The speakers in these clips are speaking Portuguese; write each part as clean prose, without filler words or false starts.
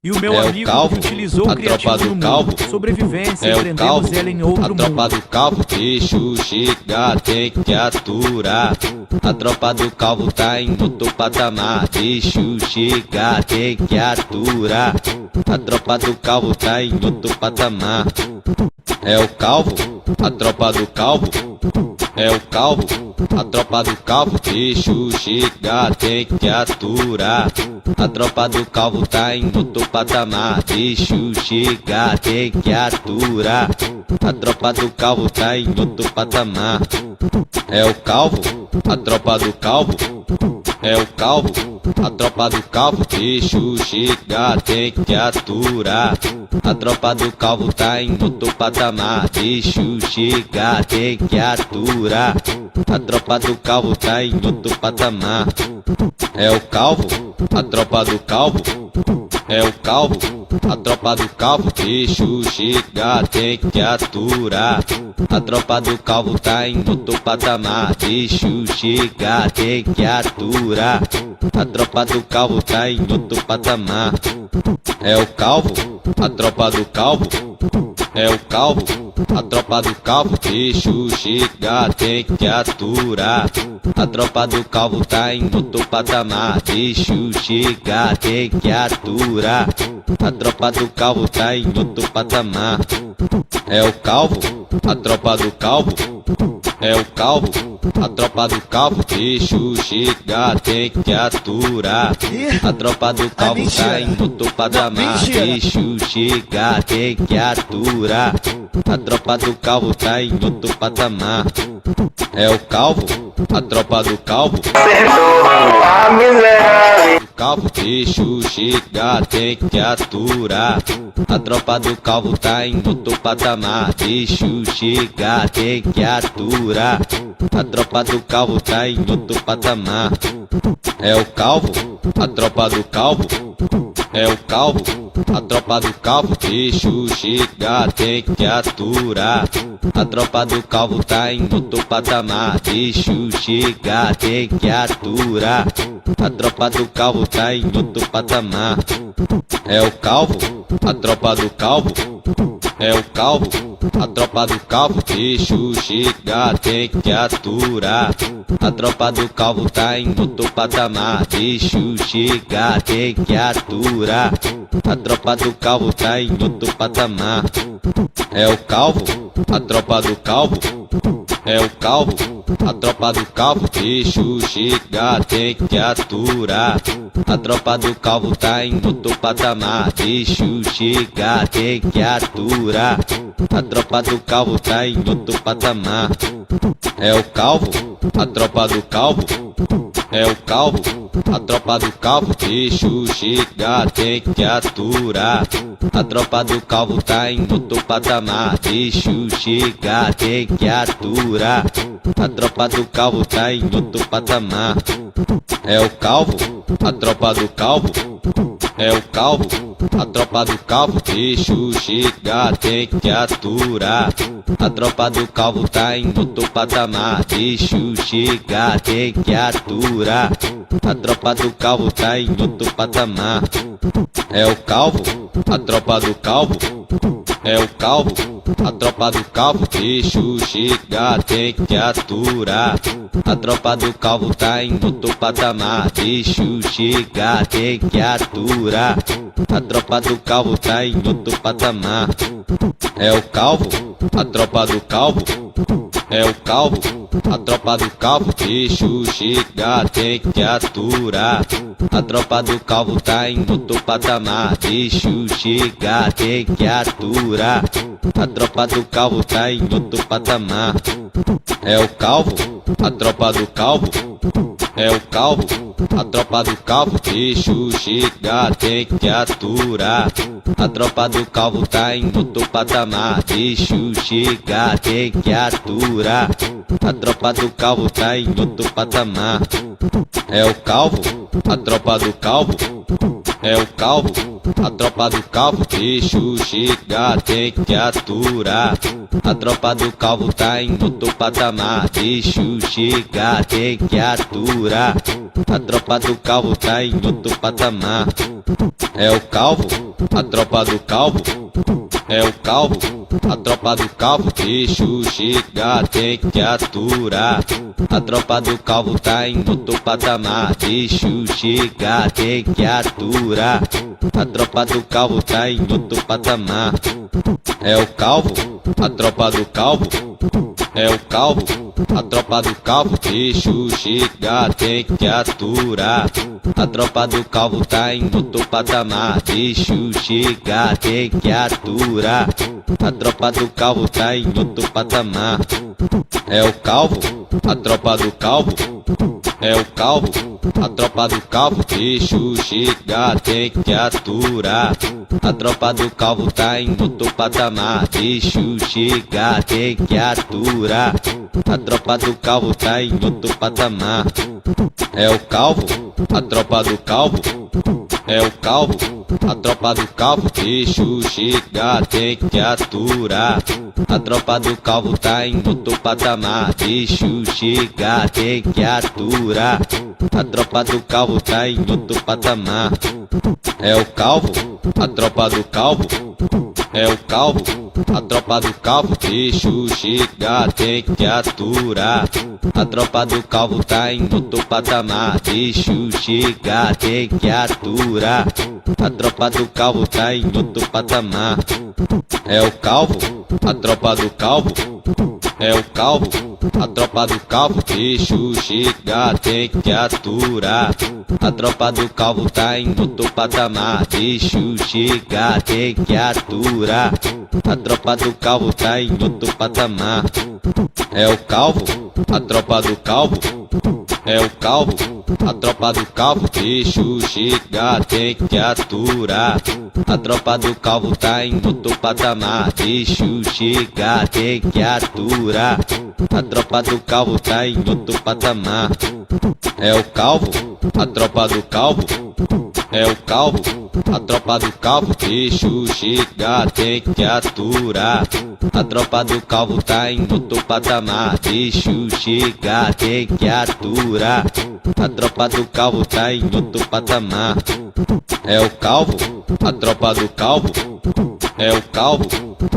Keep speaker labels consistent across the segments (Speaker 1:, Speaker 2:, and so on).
Speaker 1: E o meu
Speaker 2: É o
Speaker 1: amigo
Speaker 2: Calvo,
Speaker 1: que utilizou
Speaker 2: a
Speaker 1: o criativo
Speaker 2: tropa do
Speaker 1: no
Speaker 2: Calvo.
Speaker 1: mundo. Sobrevivência,
Speaker 2: É o
Speaker 1: empreendemos
Speaker 2: Calvo,
Speaker 1: ela em outro
Speaker 2: a tropa
Speaker 1: mundo.
Speaker 2: do Calvo. Deixa eu chegar, tem que aturar. A tropa do Calvo tá em outro patamar. Deixa eu chegar, tem que aturar. A tropa do Calvo tá em outro patamar. É o Calvo, a tropa do Calvo. É o Calvo, a tropa do Calvo. Deixa eu chegar, tem que aturar. A tropa do Calvo tá em outro patamar. Deixa eu chegar, tem que aturar. A tropa do Calvo tá em outro patamar. É o Calvo, a tropa do Calvo. É o Calvo, a tropa do Calvo. Deixa eu chegar, tem que aturar. A tropa do Calvo tá em outro patamar. Deixa eu chegar, tem que aturar. A tropa do Calvo tá em outro patamar. É o Calvo, a tropa do Calvo. É o Calvo, a tropa do Calvo. Deixa eu chegar, tem que aturar. A tropa do Calvo tá em outro patamar. Deixa eu chegar, tem que aturar. A tropa do Calvo tá em outro patamar. É o Calvo, a tropa do Calvo. É o Calvo, a tropa do Calvo. Deixa eu chegar, tem que aturar. A tropa do Calvo tá em outro patamar. Deixa eu chegar, tem que aturar. A tropa do Calvo tá em outro patamar. É o Calvo, a tropa do Calvo. É o Calvo, a tropa do Calvo. Deixa eu chegar, tem que aturar. A tropa do Calvo tá em outro patamar. Deixa eu chegar, tem que aturar. A tropa do Calvo tá em outro patamar. É o Calvo, a tropa do Calvo.
Speaker 3: A miserável.
Speaker 2: Calvo, deixa eu chegar, tem que aturar. A tropa do Calvo tá em outro patamar. Deixa eu chegar, tem que aturar. A tropa do Calvo tá em outro patamar. É o Calvo, a tropa do Calvo. É o Calvo, a tropa do Calvo. Deixa eu chegar, tem que aturar. A tropa do Calvo tá em outro patamar. Deixa eu chegar, tem que aturar. A tropa do Calvo tá em outro patamar. É o Calvo, a tropa do Calvo. É o Calvo, a tropa do Calvo. Deixa eu chegar, tem que aturar. A tropa do Calvo tá em outro patamar. Deixa eu chegar, tem que aturar. A tropa do Calvo tá em outro patamar. É o Calvo, a tropa do Calvo. É o Calvo, a tropa do Calvo. Deixa eu chegar, tem que aturar. A tropa do Calvo tá em outro patamar. Deixa eu chegar, tem que aturar. A tropa do Calvo tá em outro patamar. É o Calvo, a tropa do Calvo. É o Calvo, a tropa do Calvo. Deixa eu chegar, tem que aturar. A tropa do Calvo tá em outro patamar. Deixa eu chegar, tem que aturar. A tropa do Calvo tá em outro patamar. É o Calvo, a tropa do Calvo. É o Calvo, a tropa do Calvo. Deixa eu chegar, tem que aturar. A tropa do Calvo tá em outro patamar. Deixa eu chegar, tem que aturar. A tropa do Calvo tá em outro patamar. É o Calvo, a tropa do Calvo. É o Calvo, a tropa do Calvo. Deixa eu chegar, tem que aturar. A tropa do Calvo tá em outro patamar. Deixa eu chegar, tem que aturar. A tropa do Calvo tá em outro patamar. É o Calvo, a tropa do Calvo. É o Calvo, a tropa do Calvo. Deixa eu chegar, tem que aturar. A tropa do Calvo tá em outro patamar. Deixa eu chegar, tem que aturar. A tropa do Calvo tá em outro patamar. É o Calvo, a tropa do Calvo. É o Calvo, a tropa do Calvo. Deixa eu chegar, tem que aturar. A tropa do Calvo tá em outro patamar. Deixa eu chegar, tem que aturar. A tropa do Calvo tá em outro patamar. É o Calvo, a tropa do Calvo. É o Calvo, a tropa do Calvo. Deixa eu chegar, tem que aturar. A tropa do Calvo tá em outro patamar. Deixa eu chegar, tem que aturar. A tropa do Calvo tá em outro patamar. É o calvo, a tropa do calvo. É o calvo, a tropa do calvo. Deixa chegar, tem que aturar. A tropa do calvo tá em outro patamar. Deixa chegar, tem que aturar. A tropa do calvo tá em outro patamar. É o calvo, a tropa do calvo. É o calvo, a tropa do calvo. Deixa chegar, tem que aturar. A tropa do calvo tá em outro patamar. Deixa chegar, tem que aturar. A tropa do calvo tá em outro patamar. É o calvo, a tropa do calvo. É o calvo, a tropa do calvo. Deixa chegar, tem que aturar. A tropa do calvo tá em outro patamar. Deixa chegar, tem que aturar. A tropa do calvo tá em outro patamar. É o calvo, a tropa do calvo. É o calvo, a tropa do calvo. Deixa chegar, tem que aturar. A tropa do calvo tá em outro patamar. Deixa chegar, tem que aturar. A tropa do calvo tá em outro patamar. É o calvo, a tropa do calvo. É o calvo, a tropa do calvo. Deixa chegar, tem que aturar. A tropa do calvo tá em outro patamar. Deixa chegar, tem que aturar. A tropa do calvo tá em outro patamar. É o calvo, a tropa do calvo. É o calvo, a tropa do calvo. Deixa chegar, tem que aturar. A tropa do calvo tá em outro patamar. Deixa chegar, tem que aturar. A tropa do calvo tá em outro patamar. É o calvo, a tropa do calvo. É o calvo, a tropa do calvo. Deixa chegar, tem que aturar. A tropa do calvo tá em outro patamar. Deixa chegar, tem que aturar. A tropa do calvo tá em outro patamar. É o calvo, a tropa do calvo. É o calvo, a tropa do calvo. Deixa chegar, tem que aturar. A tropa do calvo tá em outro patamar. Deixa chegar, tem que aturar. A tropa do calvo tá em outro patamar. É o calvo, a tropa do calvo. É o calvo,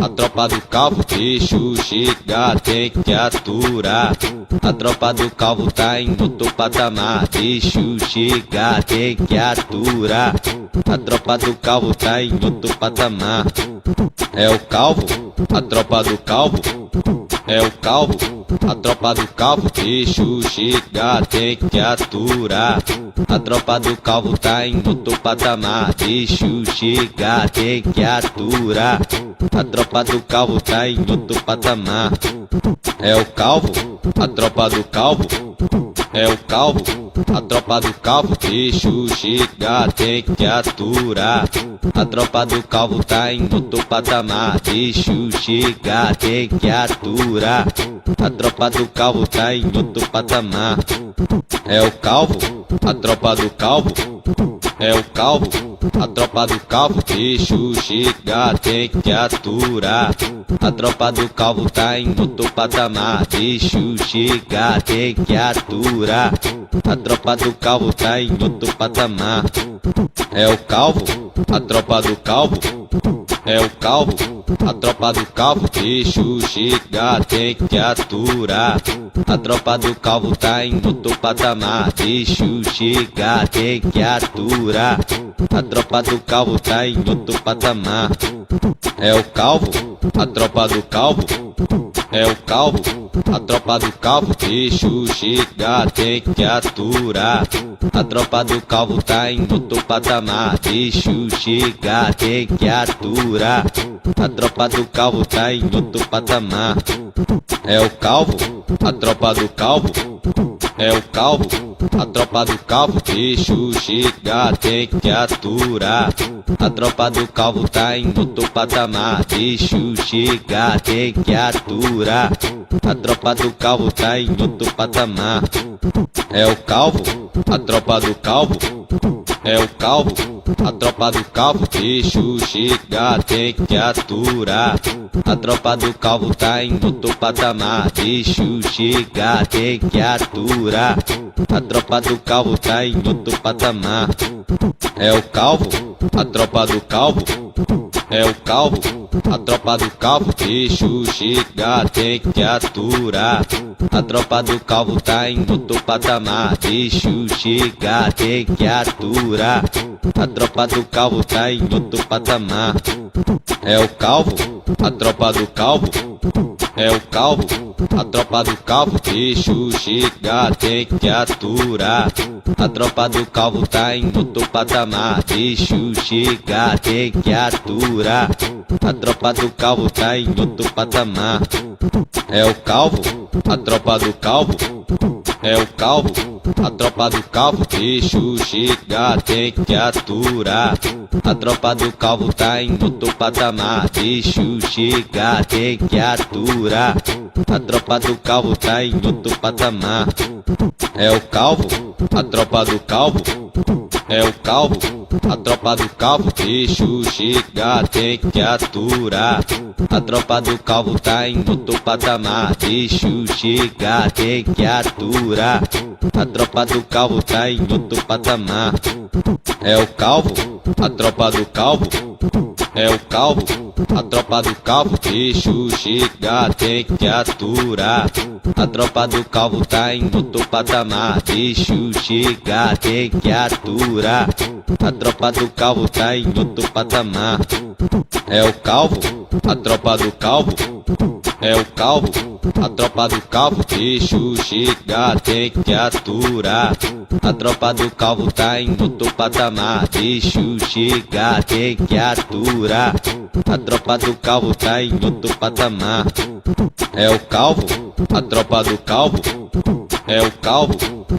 Speaker 2: a tropa do calvo. Deixa chegar, tem que aturar. A tropa do calvo tá em outro patamar. Deixa chegar, tem que aturar. A tropa do calvo tá em outro patamar. É o calvo, a tropa do calvo. É o calvo, a tropa do calvo. Deixa chegar, tem que aturar. A tropa do calvo tá em outro patamar. Deixa chegar, tem que aturar. A tropa do calvo tá em outro patamar. É o calvo, a tropa do calvo. É o calvo, a tropa do calvo. Deixa chegar, tem que aturar. A tropa do calvo tá em outro patamar. Deixa chegar, tem que aturar. A tropa do calvo tá em outro patamar. É o calvo, a tropa do calvo. É o calvo, a tropa do calvo. Deixa chegar, tem que aturar. A tropa do calvo tá em outro patamar. Deixa chegar, tem que aturar. A tropa do calvo tá em outro patamar. É o calvo, a tropa do calvo. É o calvo, a tropa do calvo. Deixa chegar, tem que aturar. A tropa do calvo tá em outro patamar. Deixa chegar, tem que aturar. A tropa do calvo tá em outro patamar. É o calvo, a tropa do calvo. É o calvo, a tropa do calvo. Deixa chegar, tem que aturar. A tropa do calvo tá em outro patamar. Deixa chegar, tem que aturar. A tropa do calvo tá em outro patamar. É o calvo, a tropa do calvo. É o calvo, a tropa do calvo. Deixa chegar, tem que aturar. A tropa do calvo tá em outro patamar. Deixa chegar, tem que aturar. A tropa do calvo tá em outro patamar. É o calvo, a tropa do calvo. É o calvo, a tropa do calvo. Deixa chegar, tem que aturar. A tropa do calvo tá em outro patamar. Deixa chegar, tem que aturar. A tropa do calvo tá em outro patamar. É o calvo, a tropa do calvo, é o calvo, a tropa do calvo, bicho chega, tem que aturar. A tropa do calvo tá em outro patamar, bicho chega, tem que aturar. A tropa do calvo tá em outro patamar, é o calvo, a tropa do calvo, é o calvo, a tropa do calvo, bicho chega, tem que aturar. A tropa do calvo tá em outro patamar, bicho chega, tem que aturar. A tropa do calvo tá em outro patamar, é o calvo, a tropa do calvo, é o calvo, a tropa do calvo, bicho chega, tem que aturar. A tropa do calvo tá em outro patamar, bicho chega, tem que aturar. A tropa do calvo tá em outro patamar, é o calvo, a tropa do calvo, é o calvo, a tropa do calvo, bicho chega, tem que aturar. A tropa do calvo tá em outro patamar, bicho chega, tem que aturar. A tropa do calvo tá em outro patamar, é o calvo, a tropa do calvo, é o calvo, a tropa do calvo, bicho chega, tem que aturar. A tropa do calvo tá em outro patamar, bicho chega, tem que aturar. A tropa do calvo tá em outro patamar, é o calvo, a tropa do calvo, é o calvo, a tropa do calvo, bicho chega, tem que aturar. A tropa do calvo tá em outro patamar, bicho chega, tem que aturar. A tropa do calvo tá em outro patamar, é o calvo, a tropa do calvo, é o calvo,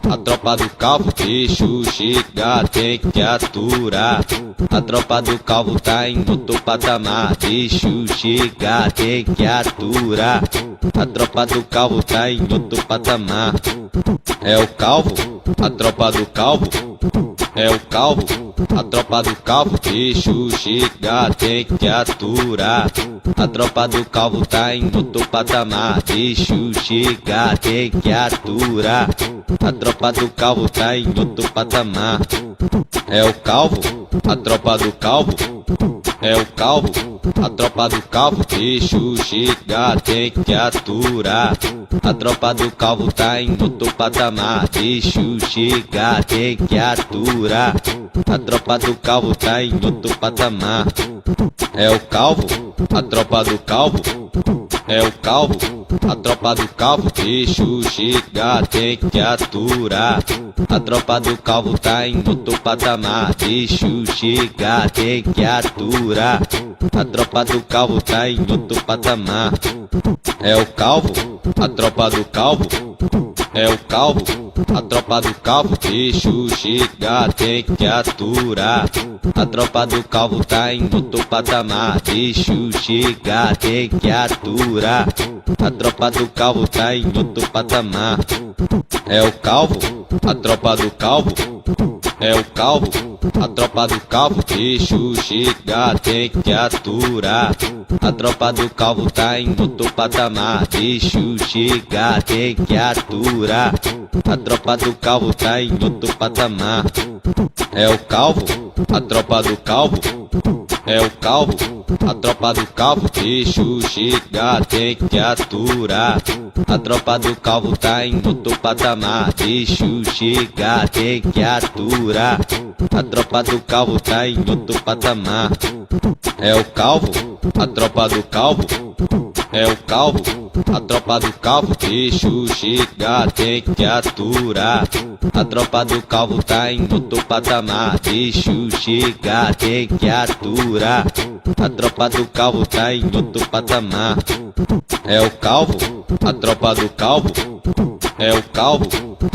Speaker 2: a tropa do calvo, bicho chega, tem que aturar. A tropa do calvo tá em outro patamar, bicho chega, tem que aturar. A tropa do calvo tá em outro patamar, é o calvo, a tropa do calvo, é o calvo, a tropa do calvo, bicho chega, tem que aturar. A tropa do calvo tá em outro patamar, bicho chega, tem que aturar. A tropa do calvo tá em outro patamar, é o calvo, a tropa do calvo, é o calvo, a tropa do calvo, bicho chega, tem que aturar. A tropa do calvo tá em outro patamar, bicho chega, tem que aturar. A tropa do calvo tá em outro patamar, é o calvo, a tropa do calvo, é o calvo, a tropa do calvo, bicho chega, tem que aturar. A tropa do calvo tá em outro patamar, bicho chega, tem que aturar. A tropa do calvo tá em outro patamar, é o calvo, a tropa do calvo, é o calvo, a tropa do calvo, bicho chega, tem que aturar. A tropa do calvo tá em outro patamar, bicho chega, tem que aturar. A tropa do calvo tá em outro patamar, é o calvo, a tropa do calvo, é o calvo, a tropa do calvo, bicho chega, tem que aturar. A tropa do calvo tá em outro patamar, bicho chega, tem que aturar. A tropa do calvo tá em outro patamar, é o calvo, a tropa do calvo, é o calvo, a tropa do calvo, bicho chega, tem que aturar. A tropa do calvo tá em outro patamar, bicho chega, tem que aturar. A tropa do calvo tá em outro patamar, é o calvo, a tropa do calvo, é o calvo, a tropa do calvo, bicho chega, tem que aturar. A tropa do calvo tá em outro patamar, bicho chega, tem que aturar. A tropa do calvo tá em outro patamar, é o calvo, a tropa do calvo, é o calvo,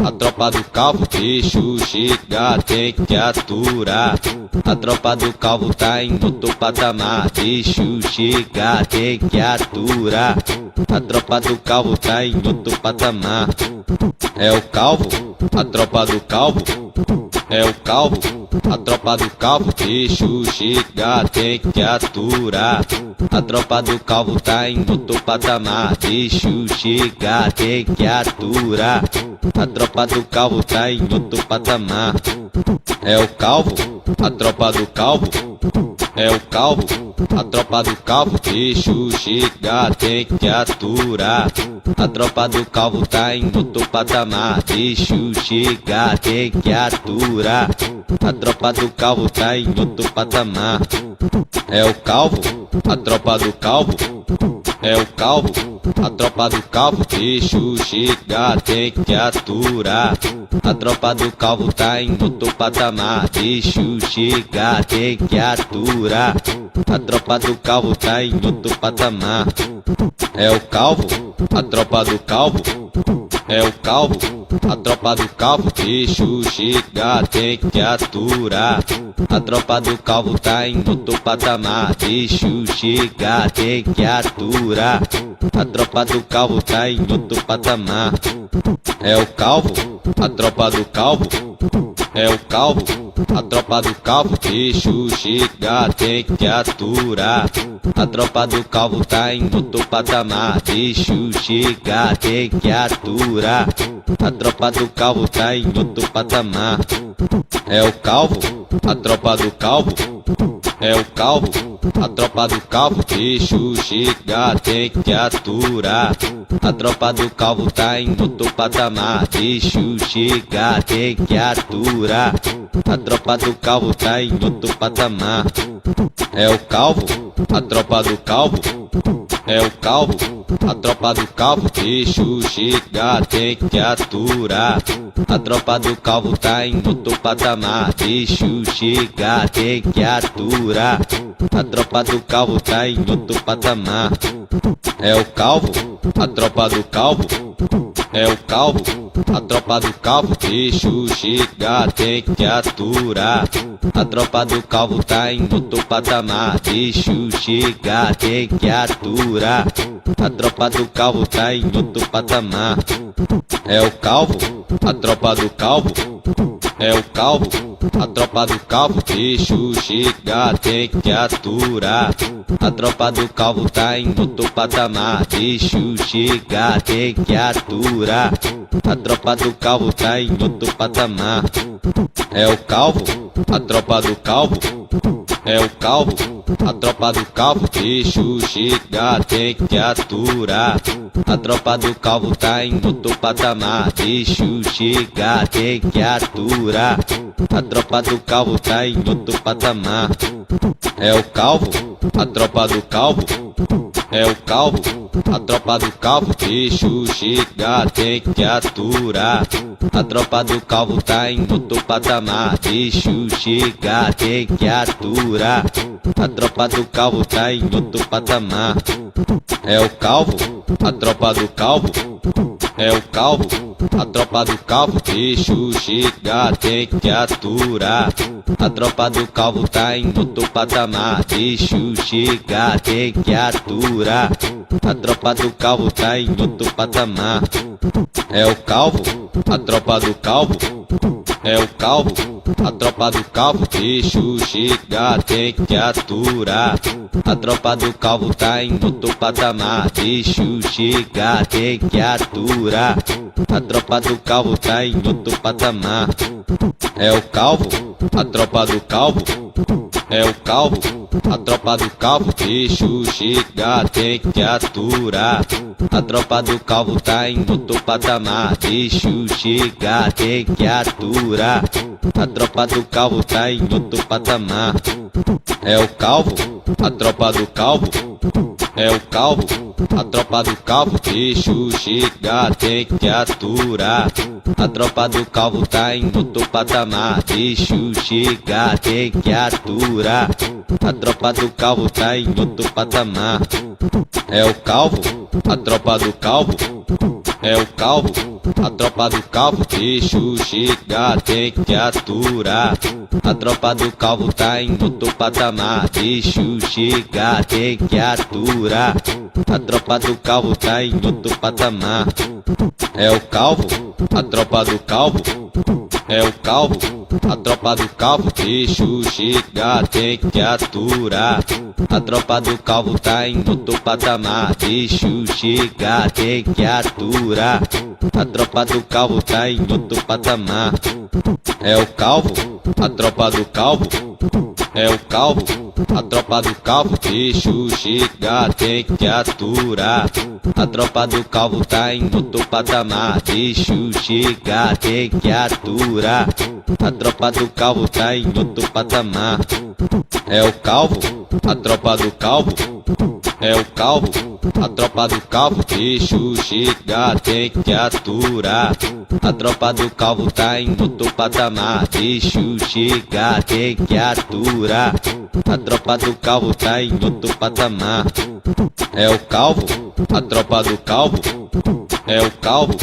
Speaker 2: a tropa do calvo, bicho chega, tem que aturar. A tropa do calvo tá em outro patamar, bicho chega, tem que aturar. A tropa do calvo tá em outro patamar, é o calvo, a tropa do calvo, é o calvo, a tropa do calvo, bicho chega, tem que aturar. A tropa do calvo tá em outro patamar, bicho chega, tem que aturar. A tropa do calvo tá em outro patamar, é o calvo, a tropa do calvo, é o calvo, a tropa do calvo, bicho chega, tem que aturar. A tropa do calvo tá em outro patamar, bicho chega, tem que aturar. A tropa do calvo tá em outro patamar, é o calvo, a tropa do calvo, é o calvo, a tropa do calvo, bicho chega, tem que aturar. A tropa do calvo tá em outro patamar, bicho chega, tem que aturar. A tropa do calvo tá em outro patamar, é o calvo, a tropa do calvo, é o calvo, a tropa do calvo, bicho chega, tem que aturar. A tropa do calvo tá em outro patamar, bicho chega, tem que aturar. A tropa do calvo tá em outro patamar, é o calvo, a tropa do calvo, é o calvo, a tropa do calvo, bicho chega, tem que aturar. A tropa do calvo tá em outro patamar, bicho chega, tem que aturar. A tropa do calvo tá em outro patamar, é o calvo, a tropa do calvo, é o calvo, a tropa do calvo, bicho chega, tem que aturar. A tropa do calvo tá em outro patamar, bicho chega, tem que aturar. A tropa do calvo tá em outro patamar, é o calvo, a tropa do calvo, é o calvo, a tropa do calvo, bicho chega, tem que aturar. A tropa do calvo tá em outro patamar, bicho chega, tem que aturar. A tropa do calvo tá em outro patamar, é o calvo, a tropa do calvo, é o calvo, a tropa do calvo, bicho chega, tem que aturar. A tropa do calvo tá em outro patamar, bicho chega, tem que aturar. A tropa do calvo tá em outro patamar, é o calvo, a tropa do calvo, é o calvo, a tropa do calvo, bicho chega, tem que aturar. A tropa do calvo tá em outro patamar, bicho chega, tem que aturar. A tropa do calvo tá em outro patamar, é o calvo, a tropa do calvo, é o calvo, a tropa do calvo, bicho chega, tem que aturar. A tropa do calvo tá em outro patamar, bicho chega, tem que aturar. A tropa do calvo tá em outro patamar, é o calvo, a tropa do calvo, é o calvo, a tropa do calvo, bicho chega, tem que aturar. A tropa do calvo tá em outro patamar, bicho chega, tem que aturar. A tropa do calvo tá em outro patamar, é o calvo, a tropa do calvo, é o calvo, a tropa do calvo, bicho chega, tem que aturar. A tropa do calvo tá em outro patamar, bicho chega, tem que aturar. A tropa do calvo tá em outro patamar, é o calvo, a tropa do calvo, é o calvo, a tropa do calvo, bicho chega, tem que aturar. A tropa do calvo tá em outro patamar, bicho chega, tem que aturar. A tropa do calvo tá em outro patamar, é o calvo, a tropa do calvo, é o calvo, a tropa do calvo, bicho chega, tem que aturar. A tropa do calvo tá em outro patamar, bicho chega, tem que aturar. A tropa do calvo tá em outro patamar, é o calvo, a tropa do calvo, é o calvo, a tropa do calvo, bicho chega, tem que aturar. A tropa do calvo tá em outro patamar, bicho chega, tem que aturar. A tropa do calvo tá em outro patamar, é o calvo, a tropa do calvo, é o calvo, a tropa do calvo, bicho chega, tem que aturar. A tropa do calvo tá em outro patamar, bicho chega, tem que aturar. A tropa do calvo tá em outro patamar, é o calvo, a tropa do calvo, é o calvo, a tropa do calvo, bicho chega, tem que aturar. A tropa do calvo tá em outro patamar, bicho chega, tem que aturar. A tropa do calvo tá em outro patamar, é o calvo, a tropa do calvo, é o calvo, a tropa do calvo, bicho chega, tem que aturar. A tropa do calvo tá em outro patamar, bicho chega, tem que aturar. A tropa do calvo tá em outro patamar, é o calvo, a tropa do calvo, é o calvo, a tropa do calvo, bicho chega, tem que aturar. A tropa do calvo tá em outro patamar, bicho chega, tem que aturar. A tropa do calvo tá em outro patamar, é o calvo, a tropa do calvo, é o calvo,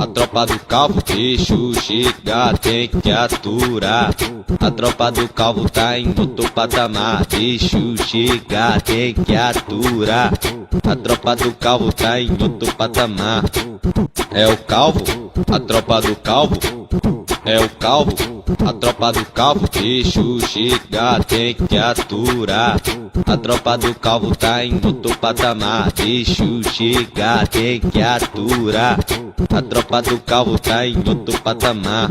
Speaker 2: a tropa do calvo, bicho chega, tem que aturar. A tropa do calvo tá em outro patamar, bicho chega, tem que aturar. A tropa do calvo tá em outro patamar, é o calvo, a tropa do calvo, é o calvo, a tropa do calvo, bicho chega, tem que aturar. A tropa do calvo tá em outro patamar, bicho chega, tem que aturar. A tropa do calvo tá em outro patamar,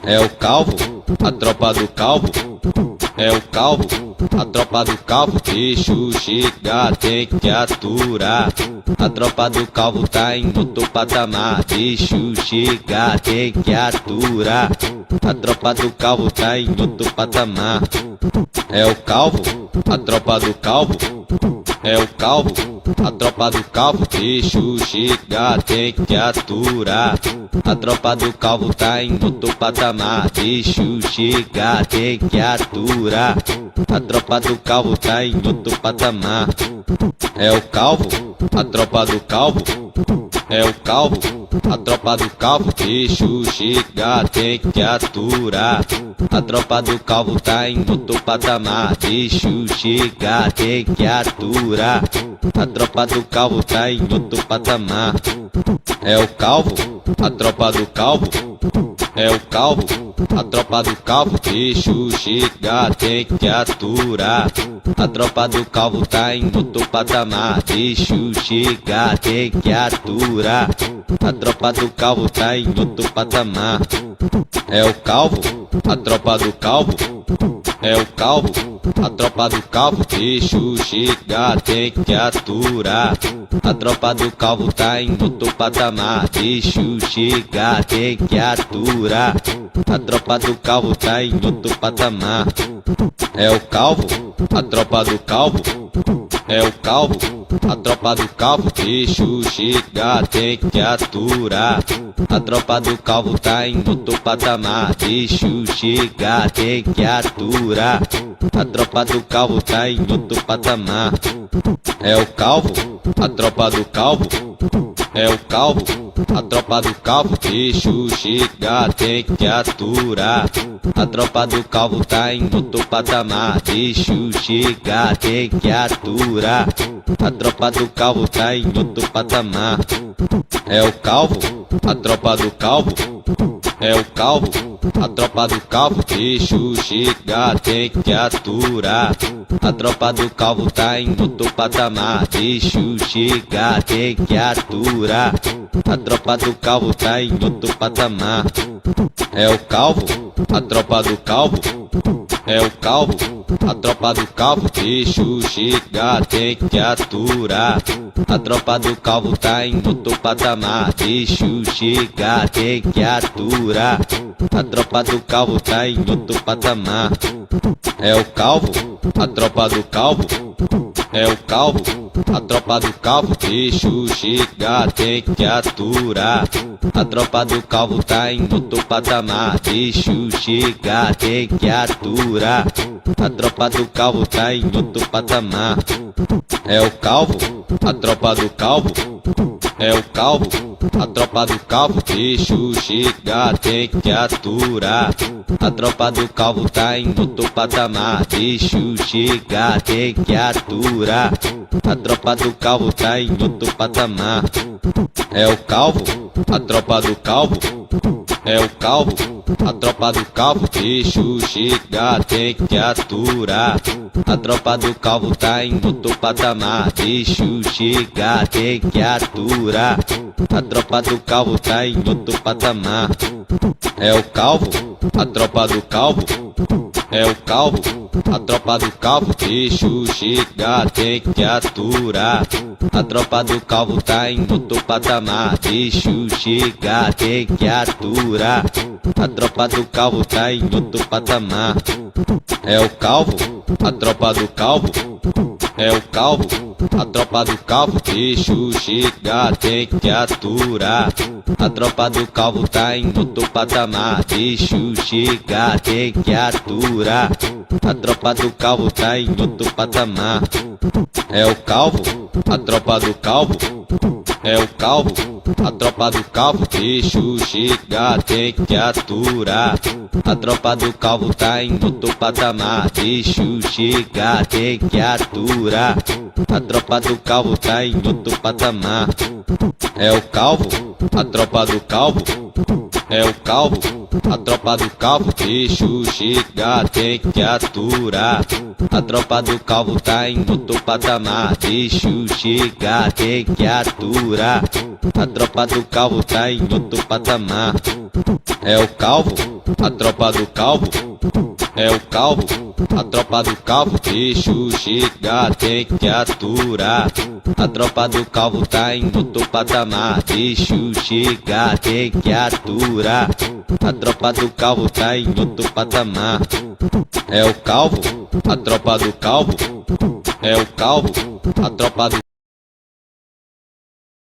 Speaker 2: é o calvo, a tropa do calvo, é o calvo, a tropa do calvo, bicho chega, tem que aturar. A tropa do calvo tá em outro patamar, bicho chega, tem que aturar. A tropa do calvo tá em outro patamar, é o calvo, a tropa do calvo, é o calvo, a tropa do calvo, bicho chega, tem que aturar. A tropa do calvo tá em outro patamar, bicho chega, tem que aturar. A tropa do calvo tá em outro patamar, é o calvo, a tropa do calvo, é o calvo, a tropa do calvo, bicho chega, tem que aturar. A tropa do calvo tá em outro patamar, bicho chega, tem que aturar. A tropa do calvo tá em outro patamar, é o calvo, a tropa do calvo, é o calvo, a tropa do calvo, bicho chega, tem que aturar. A tropa do calvo tá em outro patamar, bicho chega, tem que aturar. A tropa do calvo tá em outro patamar, é o calvo, a tropa do calvo, é o calvo, a tropa do calvo, bicho chega, tem que aturar. A tropa do calvo tá em outro patamar, bicho chega, tem que aturar. A tropa do calvo tá em outro patamar, é o calvo, a tropa do calvo, é o calvo, a tropa do calvo, bicho chega, tem que aturar. A tropa do calvo tá em outro patamar, bicho chega, tem que aturar. A tropa do calvo tá em outro patamar, é o calvo, a tropa do calvo, é o calvo, a tropa do calvo, bicho chega, tem que aturar. A tropa do calvo tá em outro patamar, bicho chega, tem que aturar. A tropa do calvo tá em outro patamar, é o calvo, a tropa do calvo, é o calvo, a tropa do calvo, bicho chega, tem que aturar. A tropa do calvo tá em outro patamar, bicho chega, tem que aturar. A tropa do calvo tá em outro patamar, é o calvo, a tropa do calvo, é o calvo, a tropa do calvo, bicho chega, tem que aturar. A tropa do calvo tá em outro patamar, bicho chega, tem que aturar. A tropa do calvo tá em outro patamar, é o calvo, a tropa do calvo, é o calvo, a tropa do calvo, bicho chega, tem que aturar. A tropa do calvo tá em outro patamar, bicho chega, tem que aturar. A tropa do calvo tá em outro patamar, é o calvo, a tropa do calvo, é o calvo, a tropa do calvo, bicho chega, tem que aturar. A tropa do calvo tá em outro patamar, bicho chega, tem que aturar. A tropa do calvo tá em outro patamar, é o calvo, a tropa do calvo, é o calvo, a tropa do calvo, bicho chega, tem que aturar. A tropa do calvo tá em outro patamar, bicho chega, tem que aturar. A tropa do calvo tá em outro patamar. É o calvo, a tropa do calvo, é o calvo, a tropa do calvo, bicho chega, tem que aturar. A tropa do calvo tá em outro patamar, bicho chega, tem que aturar. A tropa do calvo tá em outro patamar. É o calvo, a tropa do calvo, é o calvo, a tropa do calvo, bicho chega, tem que aturar. A tropa do calvo tá em outro patamar, bicho chega, tem que aturar. A tropa do calvo tá em outro patamar. É o calvo, a tropa do calvo, é o calvo, a tropa do calvo, bicho chega, tem que aturar. A tropa do calvo tá em outro patamar, bicho chega, tem que aturar. A tropa do calvo tá em outro patamar. É o calvo, a tropa do calvo, é o calvo, a tropa do calvo, bicho chega, tem que aturar. A tropa do calvo tá em outro patamar, bicho chega, tem que aturar. A tropa do calvo tá em outro patamar. É o calvo, a tropa do calvo, é o calvo, a tropa do calvo, bicho chega, tem que aturar. A tropa do calvo tá em outro patamar, bicho chega, tem que aturar. A tropa do calvo tá em outro patamar. É o calvo, a tropa do calvo, é o calvo, a tropa do